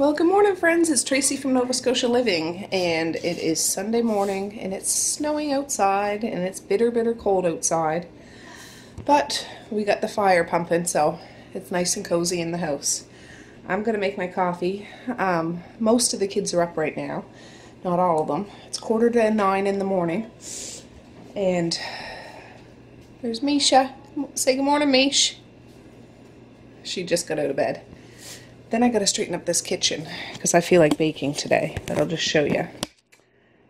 Well, good morning, friends. It's Tracy from Nova Scotia Living, and it is Sunday morning, and it's snowing outside, and it's bitter, bitter cold outside. But we got the fire pumping, so it's nice and cozy in the house. I'm going to make my coffee. Most of the kids are up right now. Not all of them. It's 8:45 in the morning. And there's Misha. Say good morning, Mish. She just got out of bed. Then I gotta straighten up this kitchen because I feel like baking today, but I'll just show you.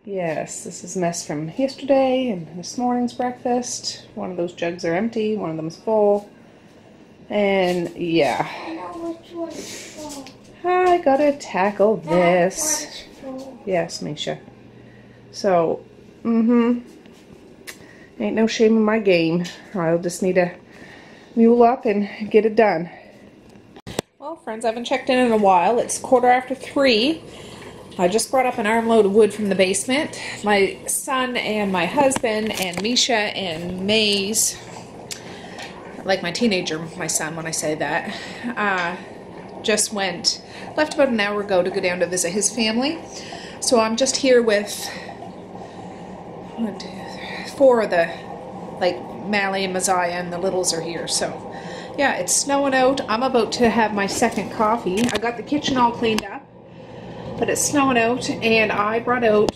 Yes, this is a mess from yesterday and this morning's breakfast. One of those jugs are empty, one of them's full. And yeah. I know which one's full. I gotta tackle this. Yes, Misha. So, ain't no shame in my game. I'll just need to mule up and get it done. Well, friends, I haven't checked in a while. It's 3:15. I just brought up an armload of wood from the basement. My son and my husband and Misha and Maze, like my teenager, my son when I say that, just left about an hour ago to go down to visit his family. So I'm just here with 4 of the, like Mally and Messiah, and the littles are here. So yeah, it's snowing out. I'm about to have my second coffee. I got the kitchen all cleaned up, but it's snowing out, and I brought out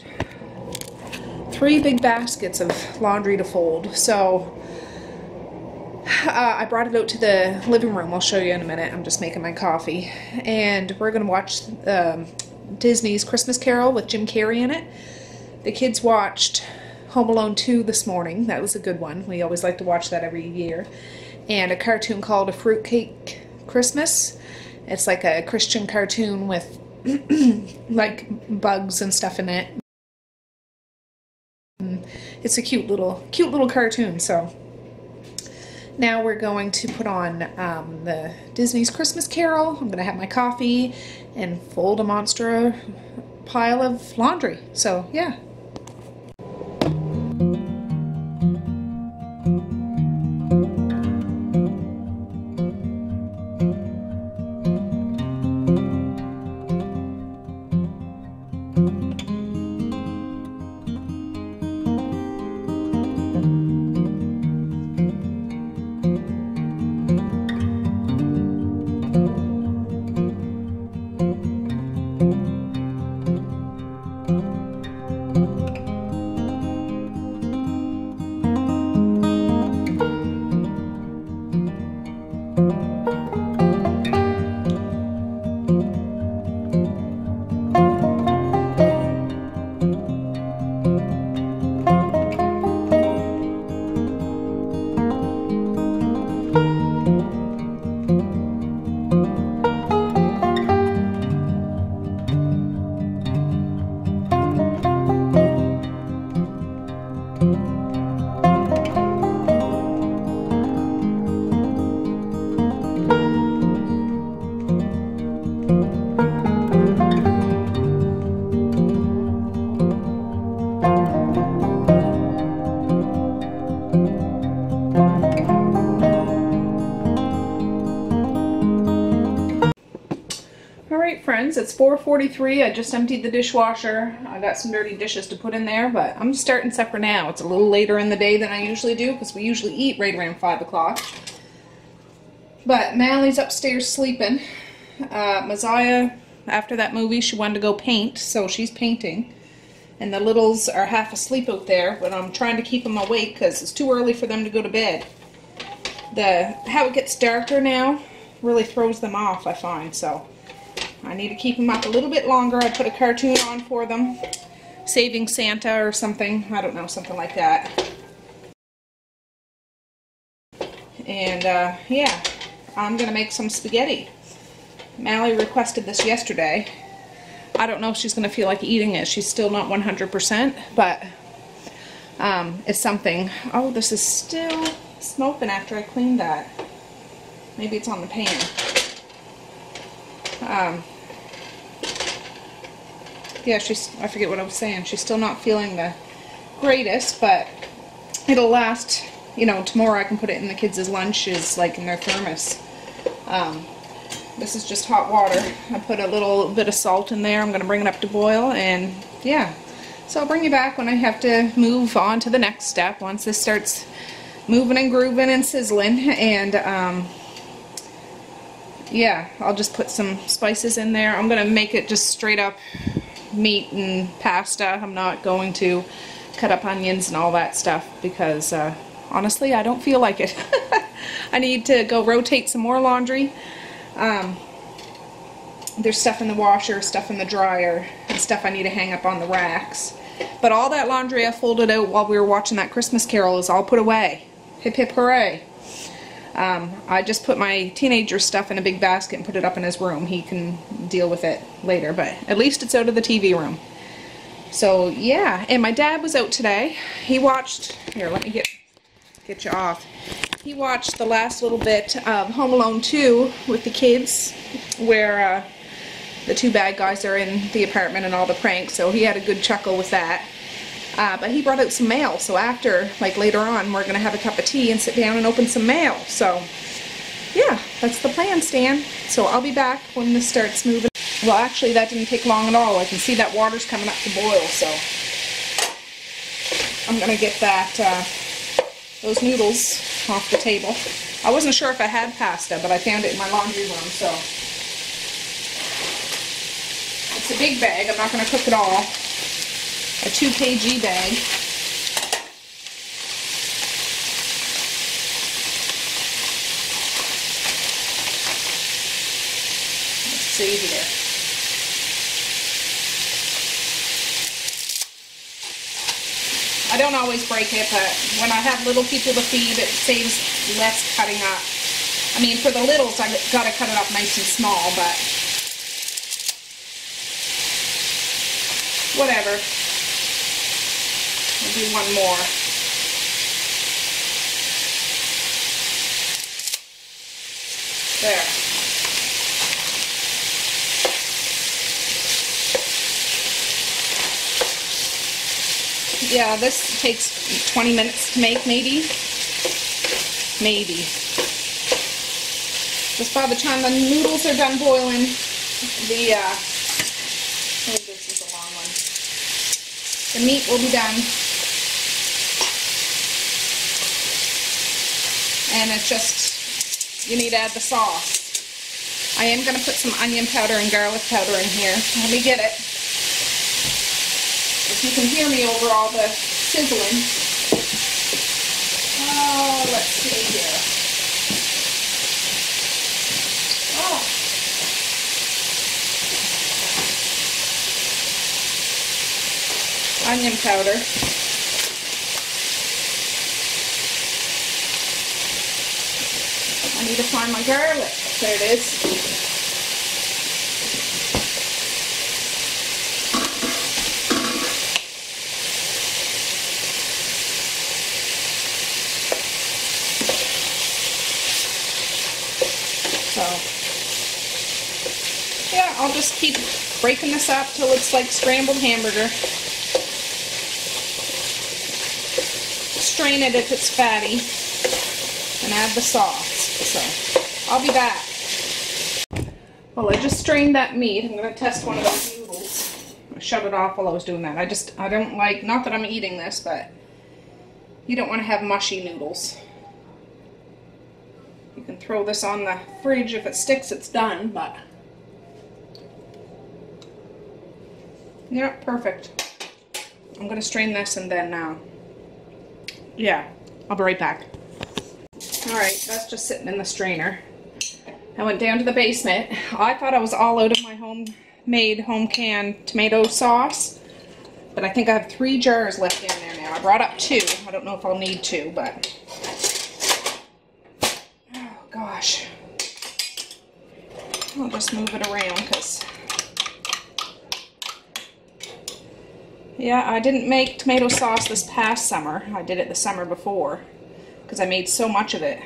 3 big baskets of laundry to fold. So I brought it out to the living room. I'll show you in a minute. I'm just making my coffee. And we're going to watch Disney's Christmas Carol with Jim Carrey in it. The kids watched Home Alone 2 this morning. That was a good one. We always like to watch that every year. And a cartoon called A Fruitcake Christmas. It's like a Christian cartoon with like bugs and stuff in it. It's a cute little cartoon. So now we're going to put on the Disney's Christmas Carol. I'm going to have my coffee and fold a monster pile of laundry. So yeah. Alright, friends, it's 4:43. I just emptied the dishwasher. I got some dirty dishes to put in there, but I'm starting supper now. It's a little later in the day than I usually do because we usually eat right around 5 o'clock. But Mally's upstairs sleeping. Messiah, after that movie, she wanted to go paint, so she's painting. And the littles are half asleep out there, but I'm trying to keep them awake because it's too early for them to go to bed. How it gets darker now really throws them off, I find, so I need to keep them up a little bit longer. I put a cartoon on for them, Saving Santa or something. I don't know, something like that. And yeah, I'm going to make some spaghetti. Mally requested this yesterday. I don't know if she's going to feel like eating it. She's still not 100%, but it's something. Oh, this is still smoking after I cleaned that. Maybe it's on the pan. Yeah, I forget what I was saying. She's still not feeling the greatest, but it'll last, you know, tomorrow I can put it in the kids' lunches, like in their thermos. This is just hot water. I put a little bit of salt in there. I'm going to bring it up to boil, and yeah. So I'll bring you back when I have to move on to the next step, once this starts moving and grooving and sizzling. And yeah, I'll just put some spices in there. I'm going to make it just straight up meat and pasta. I'm not going to cut up onions and all that stuff because honestly I don't feel like it. I need to go rotate some more laundry. There's stuff in the washer, stuff in the dryer, and stuff I need to hang up on the racks. But all that laundry I folded out while we were watching that Christmas Carol is all put away. Hip hip hooray. I just put my teenager stuff in a big basket and put it up in his room. He can deal with it later, but at least it's out of the TV room. So yeah, and my dad was out today. He watched, here, let me get you off. He watched the last little bit of Home Alone 2 with the kids, where the two bad guys are in the apartment and all the pranks, so he had a good chuckle with that. But he brought out some mail, so after, like later on, we're going to have a cup of tea and sit down and open some mail. So yeah, that's the plan, Stan. So I'll be back when this starts moving. Well, actually that didn't take long at all. I can see that water's coming up to boil, so I'm going to get that those noodles off the table. I wasn't sure if I had pasta, but I found it in my laundry room, so it's a big bag. I'm not going to cook it all. A 2 kg bag. Let's see here. I don't always break it, but when I have little people to feed, it saves less cutting up. I mean, for the littles, I've got to cut it up nice and small, but whatever. I'll do one more. There. Yeah, this takes 20 minutes to make, maybe. Maybe. Just by the time the noodles are done boiling, the, oh, this is a long one. The meat will be done. And it's just, you need to add the sauce. I am going to put some onion powder and garlic powder in here. Let me get it. If you can hear me over all the sizzling. Oh, let's see here. Oh. Onion powder. I need to find my garlic. There it is. So, yeah, I'll just keep breaking this up till it's like scrambled hamburger. Strain it if it's fatty, and add the sauce. So, I'll be back. Well, I just strained that meat. I'm going to test one of those noodles. I shut it off while I was doing that. I don't like, not that I'm eating this, but you don't want to have mushy noodles. You can throw this on the fridge. If it sticks, it's done, but yeah, perfect. I'm going to strain this and then, yeah, I'll be right back. Alright, that's just sitting in the strainer. I went down to the basement. I thought I was all out of my homemade, home-canned tomato sauce, but I think I have 3 jars left in there now. I brought up 2. I don't know if I'll need 2, but gosh, I'll just move it around because, yeah, I didn't make tomato sauce this past summer. I did it the summer before because I made so much of it.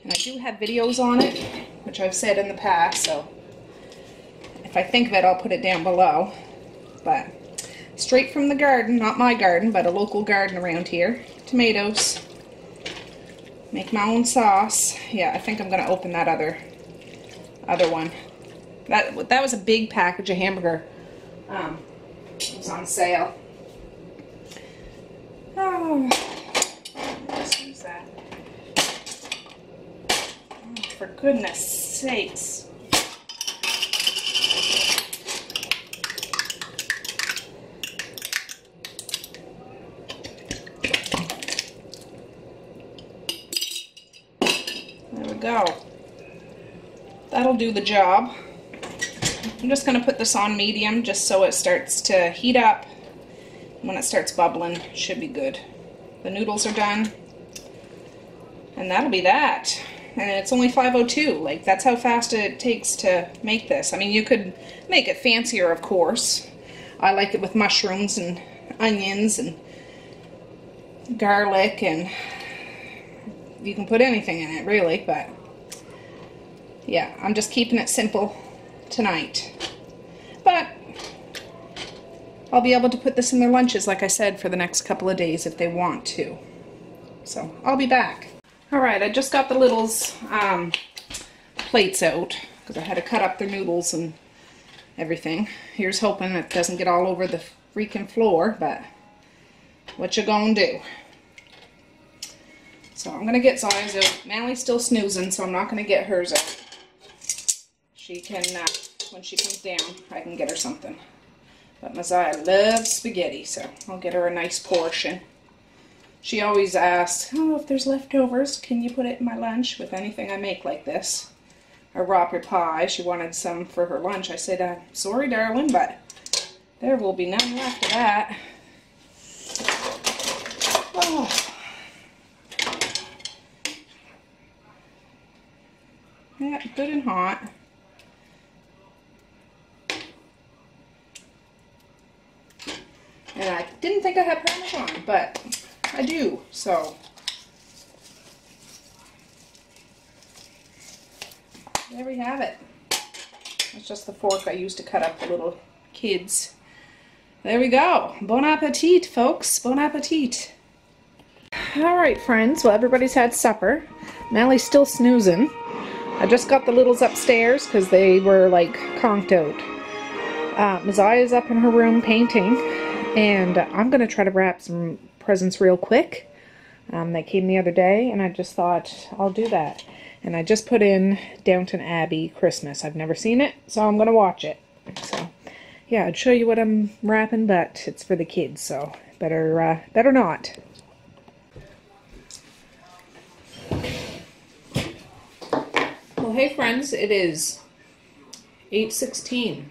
And I do have videos on it, which I've said in the past, so if I think of it, I'll put it down below. But straight from the garden, not my garden, but a local garden around here. Tomatoes. Make my own sauce. Yeah, I think I'm going to open that other other one. That was a big package of hamburger. It was on sale. Oh, let's use that. Oh, for goodness sakes. There we go. That'll do the job. I'm just going to put this on medium just so it starts to heat up. When it starts bubbling, it should be good. The noodles are done. And that'll be that. And it's only 5:02. Like, that's how fast it takes to make this. I mean, you could make it fancier, of course. I like it with mushrooms and onions and garlic, and you can put anything in it, really. But yeah, I'm just keeping it simple tonight. But I'll be able to put this in their lunches, like I said, for the next couple of days if they want to. So I'll be back. Alright, I just got the littles plates out because I had to cut up their noodles and everything. Here's hoping it doesn't get all over the freaking floor, but what you gonna do? So I'm gonna get Zaya's out. Manly's still snoozing, so I'm not gonna get hers out. She can, when she comes down, I can get her something. But Messiah loves spaghetti, so I'll get her a nice portion. She always asks, oh, if there's leftovers, can you put it in my lunch with anything I make like this? Or Whopper pie. She wanted some for her lunch. I said, sorry, darling, but there will be none left of that. Oh. Yeah, good and hot. And I didn't think I had Parmesan, but I do, so. There we have it. That's just the fork I used to cut up the little kids. There we go. Bon appetit, folks. Bon appetit. Alright, friends. Well, everybody's had supper. Mally's still snoozing. I just got the littles upstairs because they were, like, conked out. Messiah's up in her room painting. And I'm going to try to wrap some presents real quick. They came the other day, and I just thought I'll do that. And I just put in Downton Abbey Christmas. I've never seen it, so I'm going to watch it. So, yeah, I'd show you what I'm wrapping, but it's for the kids, so better not. Well, hey friends, it is 8:16.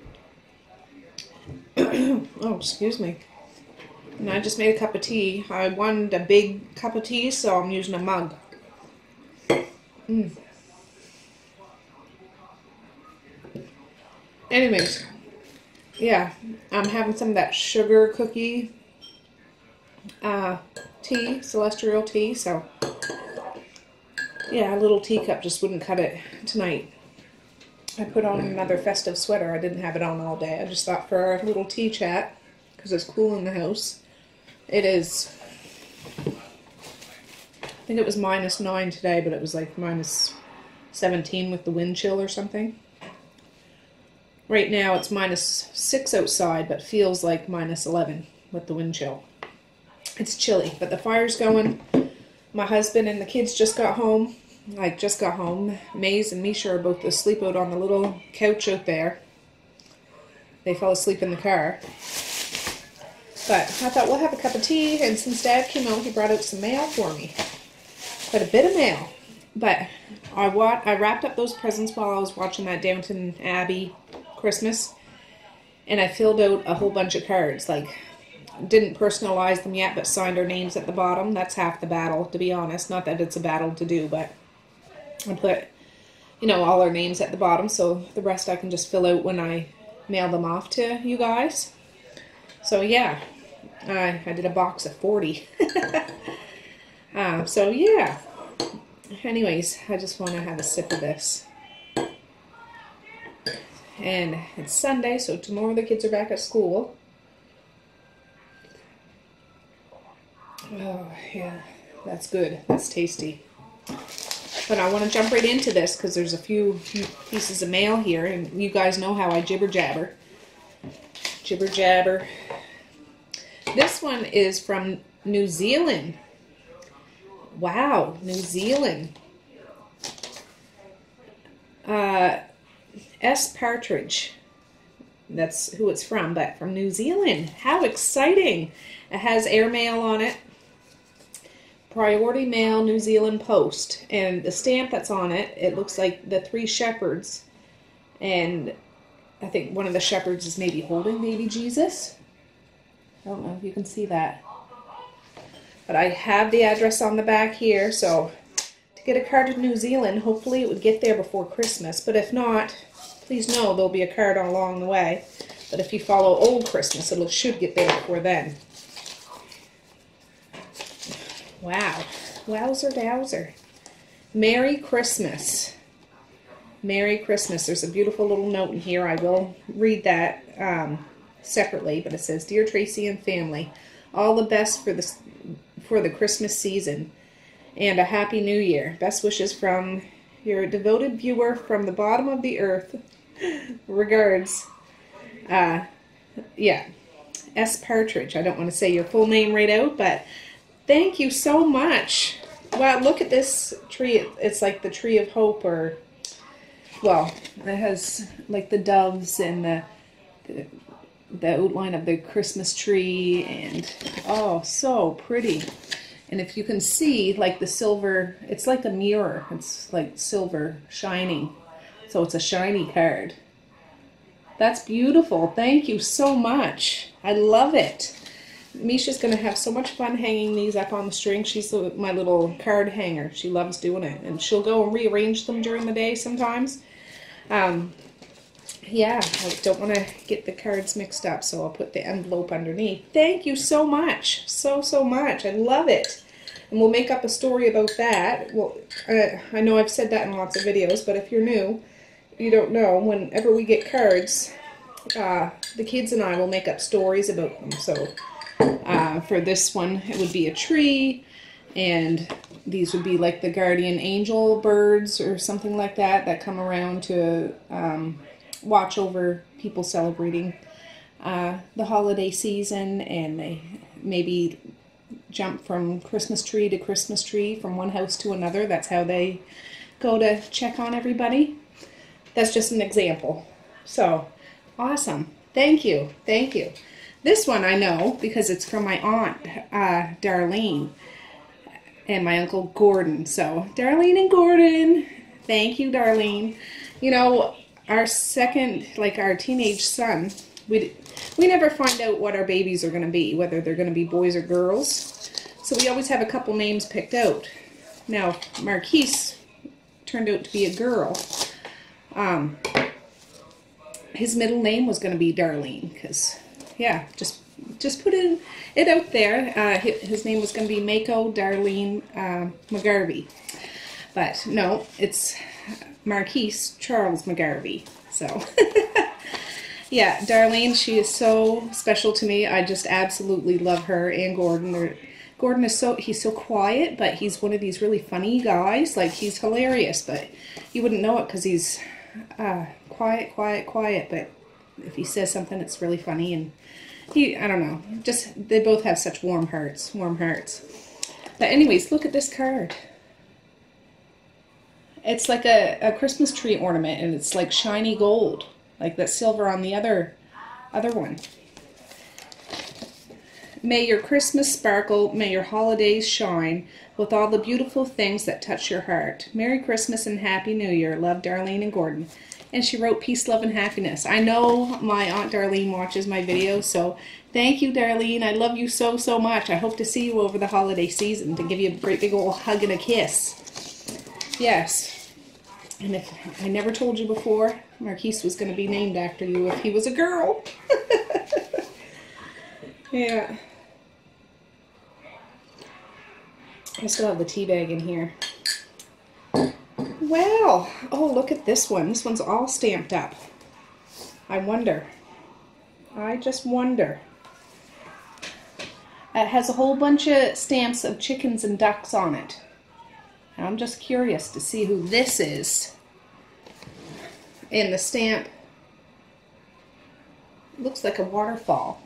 Oh, excuse me. And I just made a cup of tea. I wanted a big cup of tea, so I'm using a mug. Anyways, yeah, I'm having some of that sugar cookie tea, celestial tea, so yeah, a little teacup just wouldn't cut it tonight. I put on another festive sweater. I didn't have it on all day. I just thought for our little tea chat, because it's cool in the house. It is, I think it was -9 today, but it was like -17 with the wind chill or something. Right now it's -6 outside, but feels like -11 with the wind chill. It's chilly, but the fire's going. My husband and the kids just got home. Maze and Misha are both asleep out on the little couch out there. They fell asleep in the car. But I thought we'll have a cup of tea, and since Dad came out, he brought out some mail for me. Quite a bit of mail. But I wrapped up those presents while I was watching that Downton Abbey Christmas, and I filled out a whole bunch of cards. Like, didn't personalize them yet, but signed our names at the bottom. That's half the battle, to be honest. Not that it's a battle to do, but I put, all our names at the bottom, so the rest I can just fill out when I mail them off to you guys. So yeah, I did a box of 40. So yeah. Anyways, I just want to have a sip of this. And it's Sunday, so tomorrow the kids are back at school. Oh, yeah, that's good. That's tasty. But I want to jump right into this because there's a few pieces of mail here, and you guys know how I jibber jabber. Jibber jabber. This one is from New Zealand. Wow, New Zealand. S. Partridge. That's who it's from, but from New Zealand. How exciting. It has airmail on it. Priority Mail, New Zealand Post. And the stamp that's on it, it looks like the 3 shepherds. And I think one of the shepherds is maybe holding baby Jesus. I don't know if you can see that. But I have the address on the back here, so to get a card to New Zealand, hopefully it would get there before Christmas. But if not, please know there'll be a card along the way. But if you follow Old Christmas, it should get there before then. Wow. Wowzer dowser. Merry Christmas. Merry Christmas. There's a beautiful little note in here. I will read that separately, but it says, Dear Tracey and family, all the best for the Christmas season and a Happy New Year. Best wishes from your devoted viewer from the bottom of the earth. Regards. Yeah. S. Partridge. I don't want to say your full name right out, but thank you so much. Wow, look at this tree. It's like the tree of hope, or, well, it has like the doves and the outline of the Christmas tree, and oh, so pretty. And if you can see, like the silver, it's like a mirror. It's like silver shining. So it's a shiny card. That's beautiful. Thank you so much. I love it. Misha's going to have so much fun hanging these up on the string. She's my little card hanger. She loves doing it. And she'll go and rearrange them during the day sometimes. Yeah, I don't want to get the cards mixed up, so I'll put the envelope underneath. Thank you so much. So much. I love it. And we'll make up a story about that. Well, I know I've said that in lots of videos, but if you're new, you don't know, whenever we get cards, the kids and I will make up stories about them. So for this one, it would be a tree, and these would be like the guardian angel birds or something like that come around to watch over people celebrating the holiday season, and they maybe jump from Christmas tree to Christmas tree, from one house to another. That's how they go to check on everybody. That's just an example. So, awesome. Thank you. Thank you. This one I know because it's from my aunt, Darlene, and my uncle Gordon. So, Darlene and Gordon, thank you, Darlene. You know, our second, like our teenage son, we never find out what our babies are going to be, whether they're going to be boys or girls. So we always have a couple names picked out. Now, Marquise turned out to be a girl. His middle name was going to be Darlene, because, yeah, just put it out there. His name was going to be Mako Darlene McGarvey. But, no, it's Marquise Charles McGarvey. So, yeah, Darlene, she is so special to me. I just absolutely love her and Gordon. Gordon is he's so quiet, but he's one of these really funny guys. Like, he's hilarious, but you wouldn't know it because he's quiet, but if he says something, it's really funny. And I don't know, just, they both have such warm hearts. But anyways, look at this card. It's like a Christmas tree ornament, and it's like shiny gold, like that silver on the other one. May your Christmas sparkle, may your holidays shine with all the beautiful things that touch your heart. Merry Christmas and Happy New Year. Love, Darlene and Gordon. And she wrote peace, love, and happiness. I know my Aunt Darlene watches my videos, so thank you, Darlene. I love you so much. I hope to see you over the holiday season to give you a great big old hug and a kiss. Yes. And if I never told you before, Marquise was going to be named after you if he was a girl. Yeah. I still have the tea bag in here. Well, oh, look at this one. This one's all stamped up. I just wonder. It has a whole bunch of stamps of chickens and ducks on it. I'm just curious to see who this is. And the stamp looks like a waterfall.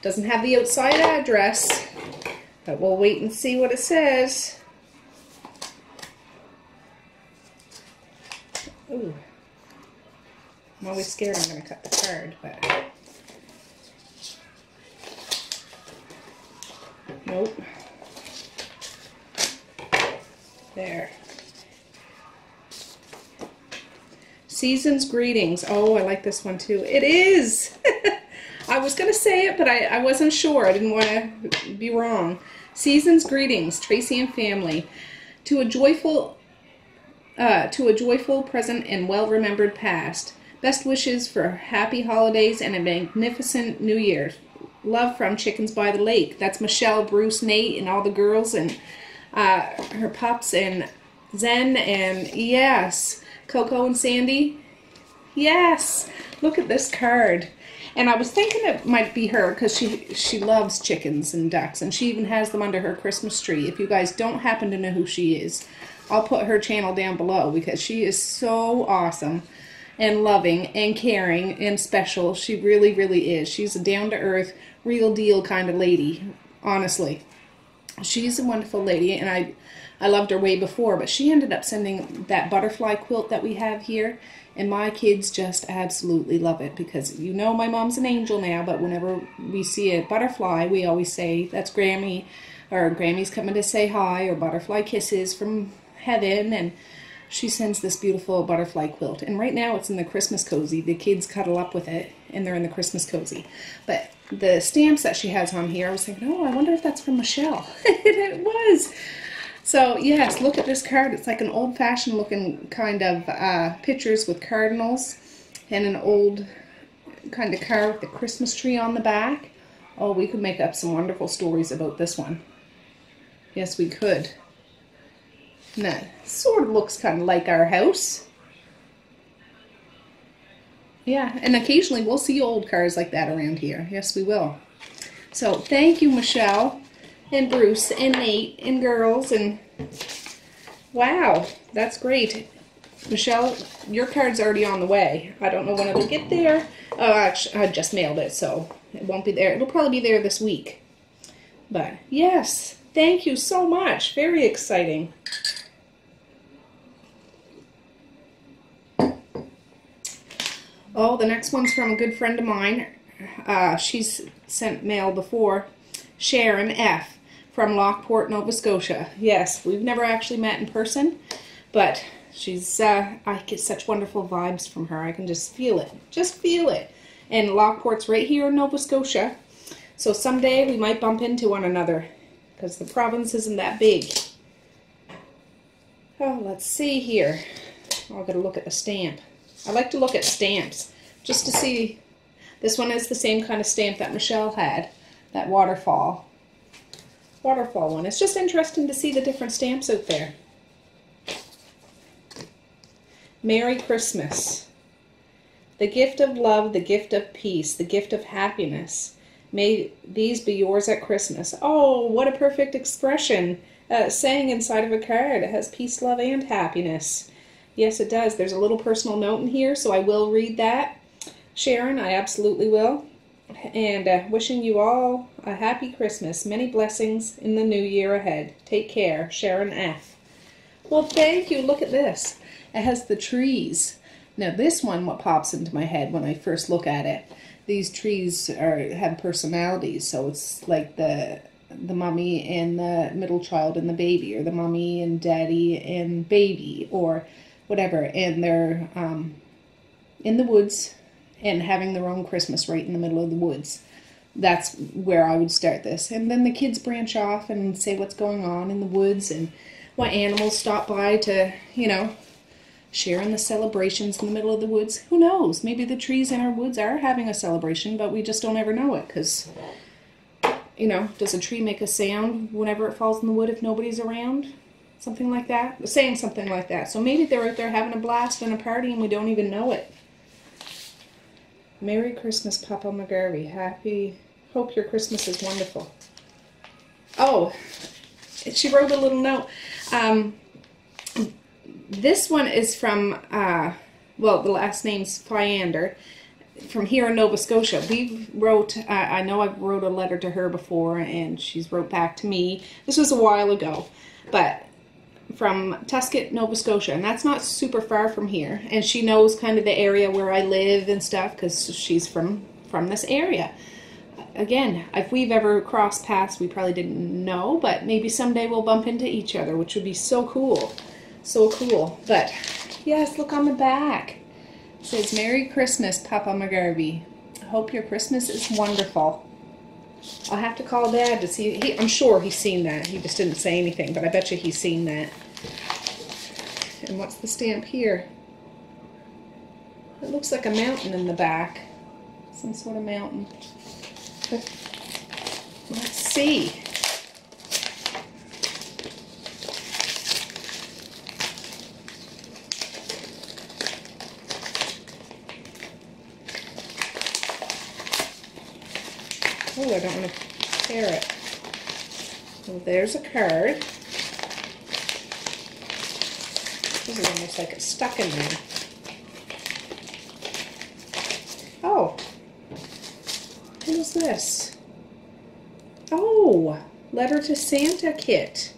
Doesn't have the outside address, but we'll wait and see what it says. Ooh. I'm always scared I'm going to cut the card, but nope. There. Season's greetings. Oh, I like this one too. It is! I was going to say it, but I wasn't sure. I didn't want to be wrong. Season's greetings, Tracey and family. To a joyful present and well-remembered past. Best wishes for happy holidays and a magnificent New Year. Love from Chickens by the Lake. That's Michelle, Bruce, Nate, and all the girls, and her pups, and Zen, and yes, Coco and Sandy. Yes, look at this card. And I was thinking it might be her because she loves chickens and ducks, and she even has them under her Christmas tree. If you guys don't happen to know who she is, I'll put her channel down below because she is so awesome and loving and caring and special. She really, really is. She's a down-to-earth, real deal kind of lady, honestly. She's a wonderful lady, and I loved her way before, but she ended up sending that butterfly quilt that we have here, and my kids just absolutely love it because you know my mom's an angel now, but whenever we see a butterfly, we always say, that's Grammy, or Grammy's coming to say hi, or butterfly kisses from heaven, and she sends this beautiful butterfly quilt. And right now it's in the Christmas cozy. The kids cuddle up with it, and they're in the Christmas cozy. But the stamps that she has on here, I was thinking, oh, I wonder if that's from Michelle. And it was. So, yes, look at this card. It's like an old-fashioned looking kind of pictures with cardinals and an old kind of car with the Christmas tree on the back. Oh, we could make up some wonderful stories about this one. Yes, we could. And that sort of looks kind of like our house. Yeah, and occasionally we'll see old cars like that around here. Yes, we will. So, thank you, Michelle, and Bruce, and Nate, and girls, and wow, that's great. Michelle, your card's already on the way. I don't know when it'll get there. Oh, actually, I just mailed it, so it won't be there. It'll probably be there this week. But, yes, thank you so much. Very exciting. Oh, the next one's from a good friend of mine. She's sent mail before. Sharon F. from Lockport, Nova Scotia. Yes, we've never actually met in person, but she's, I get such wonderful vibes from her. I can just feel it. Just feel it. And Lockport's right here in Nova Scotia. So someday we might bump into one another because the province isn't that big. Oh, let's see here. Oh, I've got to look at the stamp. I like to look at stamps just to see. This one is the same kind of stamp that Michelle had, that waterfall one. It's just interesting to see the different stamps out there. Merry Christmas. The gift of love, the gift of peace, the gift of happiness. May these be yours at Christmas. Oh, what a perfect expression. Saying inside of a card. It has peace, love, and happiness. Yes, it does. There's a little personal note in here, so I will read that. Sharon, I absolutely will. And wishing you all a happy Christmas. Many blessings in the new year ahead. Take care. Sharon F. Well, thank you. Look at this. It has the trees. Now, this one, what pops into my head when I first look at it, these trees have personalities. So it's like the mommy and the middle child and the baby, or the mommy and daddy and baby, or whatever, and they're in the woods and having their own Christmas right in the middle of the woods. That's where I would start this. And then the kids branch off and say what's going on in the woods and what animals stop by to, you know, share in the celebrations in the middle of the woods. Who knows? Maybe the trees in our woods are having a celebration, but we just don't ever know it because, you know, does a tree make a sound whenever it falls in the wood if nobody's around? Something like that. Saying something like that. So maybe they're out there having a blast and a party and we don't even know it. Merry Christmas, Papa McGarvey. Happy. Hope your Christmas is wonderful. Oh, she wrote a little note. This one is from, well, the last name's Fyander, from here in Nova Scotia. We wrote, I know I've wrote a letter to her before, and she's wrote back to me. This was a while ago, but from Tuscot, Nova Scotia, and that's not super far from here. And she knows kind of the area where I live and stuff, because she's from this area. Again, if we've ever crossed paths, we probably didn't know, but maybe someday we'll bump into each other, which would be so cool. So cool. But, yes, look on the back. It says, Merry Christmas, Papa McGarvey. I hope your Christmas is wonderful. I'll have to call Dad to see. I'm sure he's seen that. He just didn't say anything, but I bet you he's seen that. And what's the stamp here? It looks like a mountain in the back. Some sort of mountain. But let's see. Oh, I don't want to tear it. Well, there's a card. This is almost like it's stuck in there. Oh. What is this? Oh, letter to Santa kit.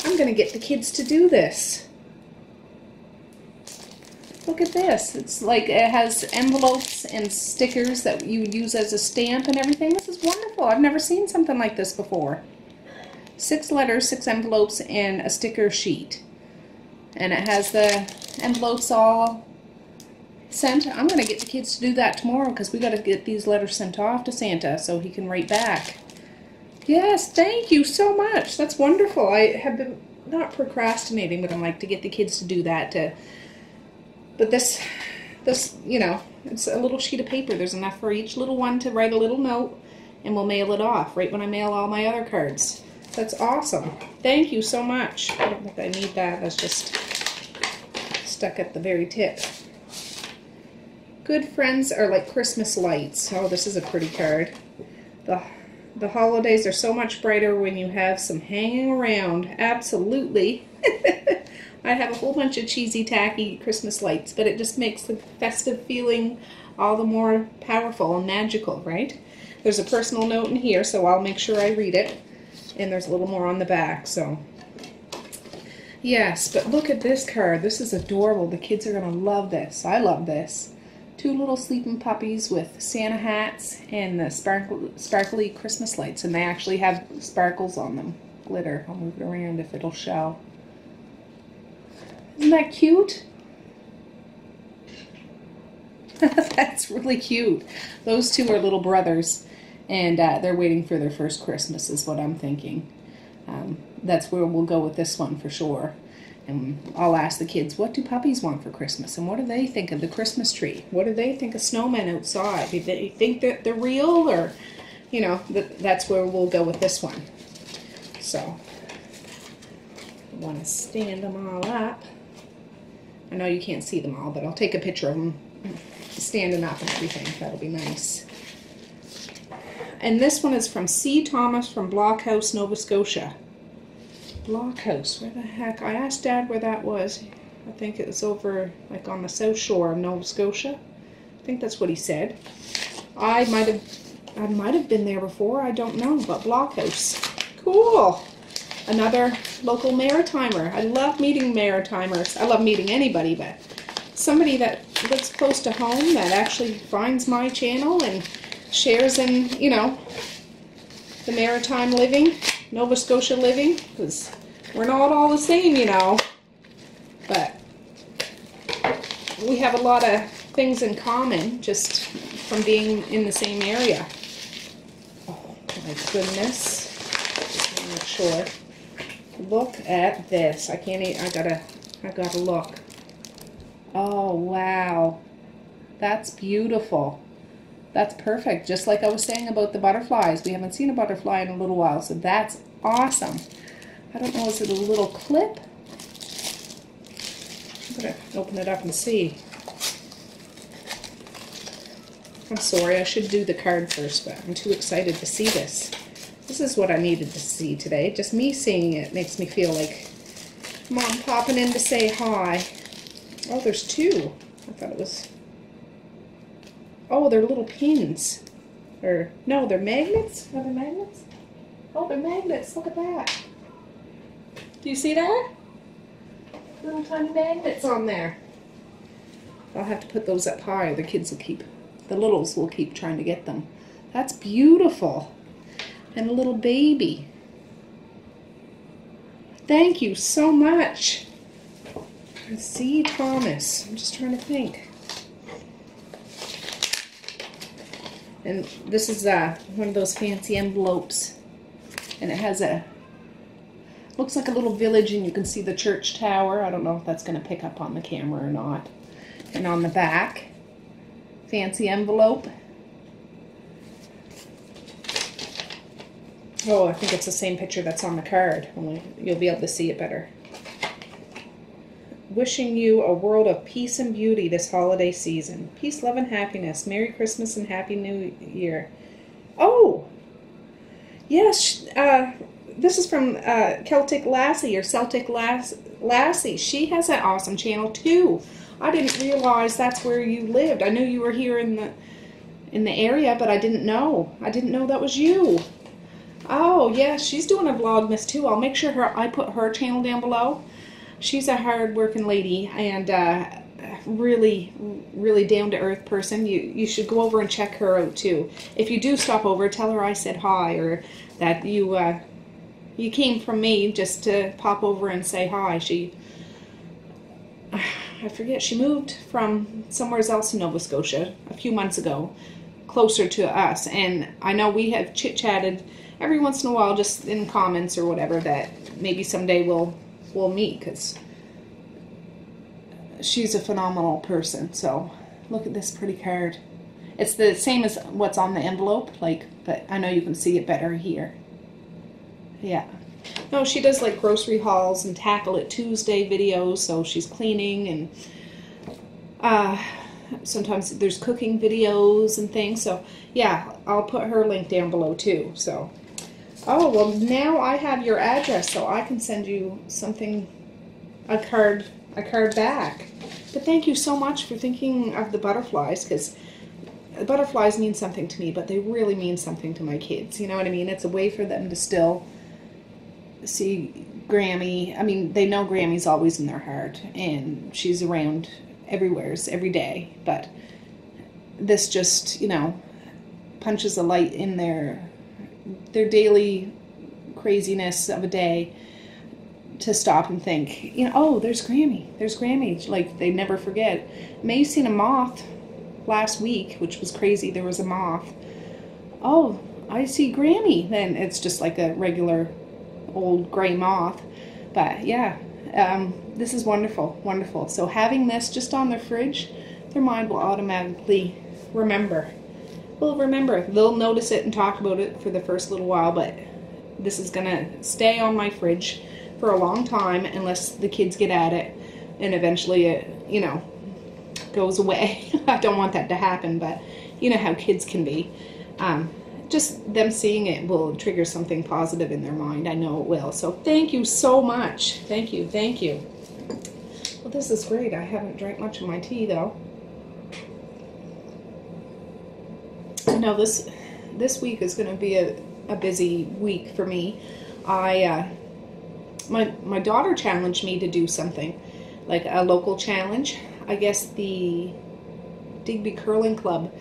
I'm going to get the kids to do this. Look at this. It's like it has envelopes and stickers that you would use as a stamp and everything. This is wonderful. I've never seen something like this before. 6 letters, 6 envelopes, and a sticker sheet. And it has the envelopes all sent. I'm going to get the kids to do that tomorrow because we got to get these letters sent off to Santa so he can write back. Yes, thank you so much. That's wonderful. I have been not procrastinating, but I'm like to get the kids to do that. But this, you know, it's a little sheet of paper. There's enough for each little one to write a little note, and we'll mail it off right when I mail all my other cards. That's awesome. Thank you so much. I don't think I need that. That's just stuck at the very tip. Good friends are like Christmas lights. Oh, this is a pretty card. The holidays are so much brighter when you have some hanging around. Absolutely. I have a whole bunch of cheesy, tacky Christmas lights, but it just makes the festive feeling all the more powerful and magical, right? There's a personal note in here, so I'll make sure I read it. And there's a little more on the back, so. Yes, but look at this card. This is adorable. The kids are going to love this. I love this. 2 little sleeping puppies with Santa hats and the sparkly Christmas lights. And they actually have sparkles on them. Glitter. I'll move it around if it'll show. Isn't that cute? That's really cute. Those 2 are little brothers. And they're waiting for their first Christmas is what I'm thinking. That's where we'll go with this one for sure. And I'll ask the kids, what do puppies want for Christmas? And what do they think of the Christmas tree? What do they think of snowmen outside? Do they think that they're real? Or, you know, that's where we'll go with this one. So, I want to stand them all up. I know you can't see them all, but I'll take a picture of them standing up and everything. That'll be nice. And this one is from C. Thomas from Blockhouse, Nova Scotia. Blockhouse, where the heck? I asked Dad where that was. I think it was over like on the south shore of Nova Scotia. I think that's what he said. I might have been there before. I don't know, but Blockhouse. Cool. Another local Maritimer. I love meeting Maritimers. I love meeting anybody, but somebody that lives close to home that actually finds my channel and shares in, you know, the Maritime living, Nova Scotia living, because we're not all the same, you know, but we have a lot of things in common just from being in the same area. Oh my goodness. Just want to make sure. Look at this. I can't even, I gotta look. Oh wow. That's beautiful. That's perfect. Just like I was saying about the butterflies. We haven't seen a butterfly in a little while, so that's awesome. I don't know, is it a little clip? I'm going to open it up and see. I'm sorry, I should do the card first, but I'm too excited to see this. This is what I needed to see today. Just me seeing it makes me feel like Mom popping in to say hi. Oh, there's two. I thought it was... Oh, they're little pins. Or, no, they're magnets? Are they magnets? Oh, they're magnets. Look at that. Do you see that? Little tiny magnets on there. I'll have to put those up high. The kids will keep... The littles will keep trying to get them. That's beautiful. And a little baby. Thank you so much. C. Thomas. I'm just trying to think. And this is one of those fancy envelopes. And it has a... Looks like a little village, and you can see the church tower. I don't know if that's going to pick up on the camera or not. And on the back, fancy envelope. Oh, I think it's the same picture that's on the card. Only you'll be able to see it better. Wishing you a world of peace and beauty this holiday season. Peace, love, and happiness. Merry Christmas and Happy New Year. Oh! Yes, this is from Celtic Lassie, or Celtic Lassie. She has that awesome channel too. I didn't realize that's where you lived. I knew you were here in the area, but I didn't know. I didn't know that was you. Oh, yeah, she's doing a Vlogmas too. I'll make sure I put her channel down below. She's a hard-working lady and really, really down-to-earth person. You should go over and check her out too. If you do stop over, tell her I said hi, or that you came from me just to pop over and say hi. I forget, she moved from somewhere else in Nova Scotia a few months ago, closer to us, and I know we have chit-chatted every once in a while, just in comments or whatever, that maybe someday we'll meet, because she's a phenomenal person. So look at this pretty card. It's the same as what's on the envelope, but I know you can see it better here. Yeah. No, she does like grocery hauls and Tackle It Tuesday videos, so she's cleaning, and sometimes there's cooking videos and things. So yeah, I'll put her link down below too. So oh, well, now I have your address, so I can send you something, a card back. But thank you so much for thinking of the butterflies, because the butterflies mean something to me, but they really mean something to my kids. You know what I mean? It's a way for them to still see Grammy. I mean, they know Grammy's always in their heart, and she's around everywhere, every day. But this just, you know, punches a light in their daily craziness of a day, to stop and think, you know, oh, there's Grammy, like they never forget. May have seen a moth last week, which was crazy. There was a moth. Oh, I see Grammy. Then it's just like a regular old gray moth. But yeah, this is wonderful, wonderful. So having this just on their fridge, their mind will automatically remember. They'll notice it and talk about it for the first little while, but this is gonna stay on my fridge for a long time, unless the kids get at it and eventually it, you know, goes away. I don't want that to happen, but you know how kids can be. Just them seeing it will trigger something positive in their mind. I know it will. So thank you so much. Thank you. Well, this is great. I haven't drank much of my tea though. I know this week is going to be a busy week for me. My daughter challenged me to do something, like a local challenge. I guess the Digby Curling Club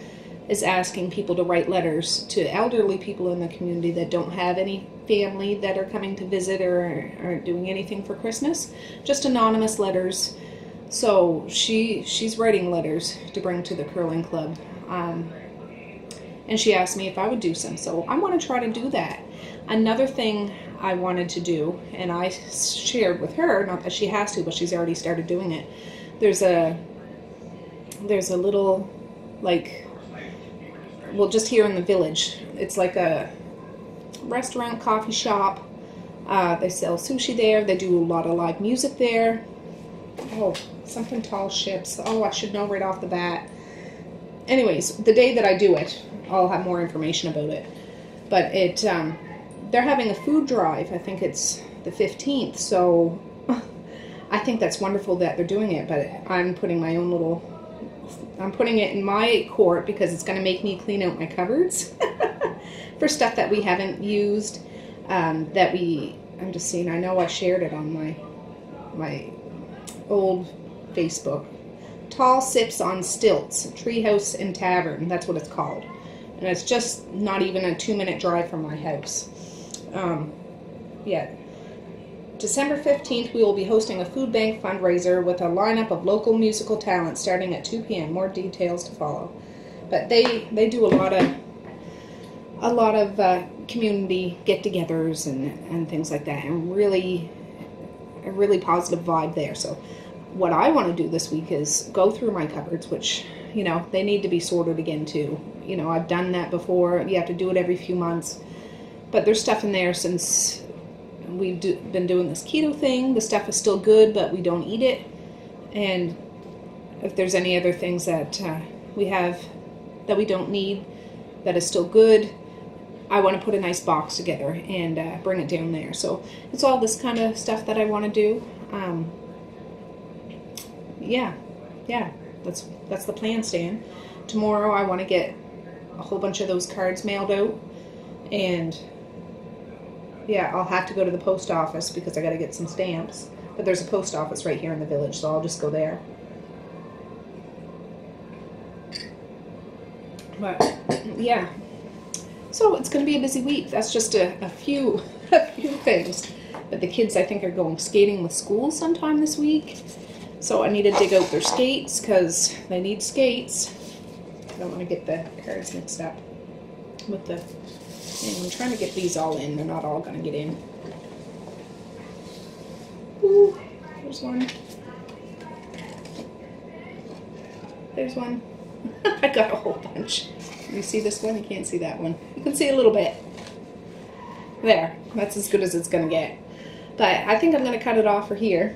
is asking people to write letters to elderly people in the community that don't have any family that are coming to visit or aren't doing anything for Christmas. Just anonymous letters. So she's writing letters to bring to the curling club. And she asked me if I would do some. So I want to try to do that. Another thing I wanted to do, and I shared with her, not that she has to, but she's already started doing it. There's a little, like, well, just here in the village, it's like a restaurant, coffee shop. They sell sushi there. They do a lot of live music there. Oh, something tall ships. Oh, I should know right off the bat. Anyways, the day that I do it, I'll have more information about it. But they're having a food drive. I think it's the 15th. So I think that's wonderful that they're doing it, but I'm putting my own little, I'm putting it in my court because it's going to make me clean out my cupboards for stuff that we haven't used, I'm just seeing, I know I shared it on my old Facebook. Tall Sips on Stilts, Treehouse and Tavern, that's what it's called. And it's just not even a 2-minute drive from my house. Yeah. December 15th, we will be hosting a food bank fundraiser with a lineup of local musical talent starting at 2 p.m. More details to follow. But they do a lot of community get-togethers and things like that, and a really positive vibe there. So what I want to do this week is go through my cupboards, which, you know, they need to be sorted again too. You know, I've done that before. You have to do it every few months. But there's stuff in there since we've been doing this keto thing. The stuff is still good, but we don't eat it. And if there's any other things that we have that we don't need that is still good, I want to put a nice box together and bring it down there. So it's all this kind of stuff that I want to do. Yeah, that's the plan, Stan. Tomorrow I want to get a whole bunch of those cards mailed out, and yeah, I'll have to go to the post office because I got to get some stamps. But there's a post office right here in the village, so I'll just go there. But yeah, so it's going to be a busy week. That's just a few things. But the kids, I think, are going skating with school sometime this week. So I need to dig out their skates because they need skates. I don't want to get the cards mixed up with the... And I'm trying to get these all in. They're not all going to get in. Ooh, there's one. There's one. I got a whole bunch. You see this one? You can't see that one. You can see a little bit. There. That's as good as it's going to get. But I think I'm going to cut it off for here.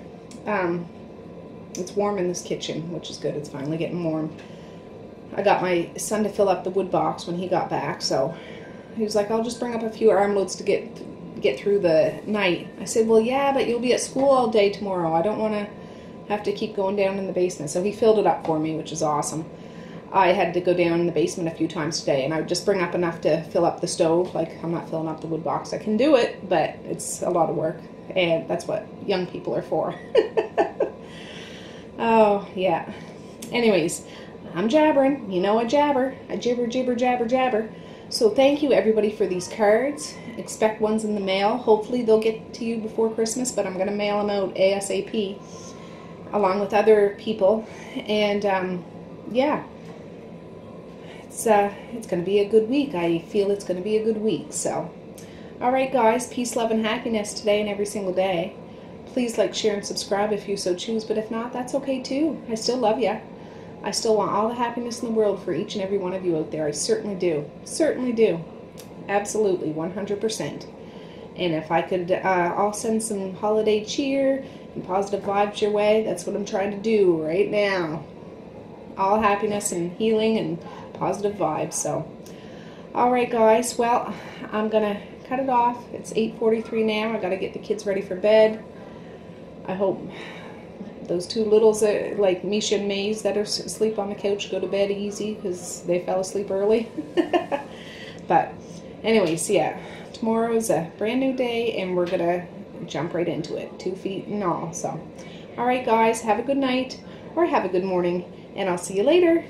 It's warm in this kitchen, which is good. It's finally getting warm. I got my son to fill up the wood box when he got back, so he was like, I'll just bring up a few armloads to get through the night. I said, well, yeah, but you'll be at school all day tomorrow. I don't want to have to keep going down in the basement. So he filled it up for me, which is awesome. I had to go down in the basement a few times today, and I would just bring up enough to fill up the stove. Like, I'm not filling up the wood box. I can do it, but it's a lot of work, and that's what young people are for. Oh, yeah. Anyways, I'm jabbering. You know I jabber. I jibber, jibber, jabber, jabber. So thank you, everybody, for these cards. Expect ones in the mail. Hopefully they'll get to you before Christmas, but I'm going to mail them out ASAP along with other people. And, yeah, it's going to be a good week. I feel it's going to be a good week. So, all right, guys, peace, love, and happiness today and every single day. Please like, share, and subscribe if you so choose, but if not, that's okay too. I still love you. I still want all the happiness in the world for each and every one of you out there. I certainly do. Certainly do. Absolutely, 100%. And if I could, I'll send some holiday cheer and positive vibes your way. That's what I'm trying to do right now. All happiness and healing and positive vibes. So, all right, guys. Well, I'm going to cut it off. It's 8:43 now. I got to get the kids ready for bed. I hope those two littles, like Misha and Maze, that are asleep on the couch, go to bed easy because they fell asleep early. But anyways, yeah, tomorrow's a brand new day and we're going to jump right into it, 2 feet and all. So, all right, guys, have a good night or have a good morning, and I'll see you later.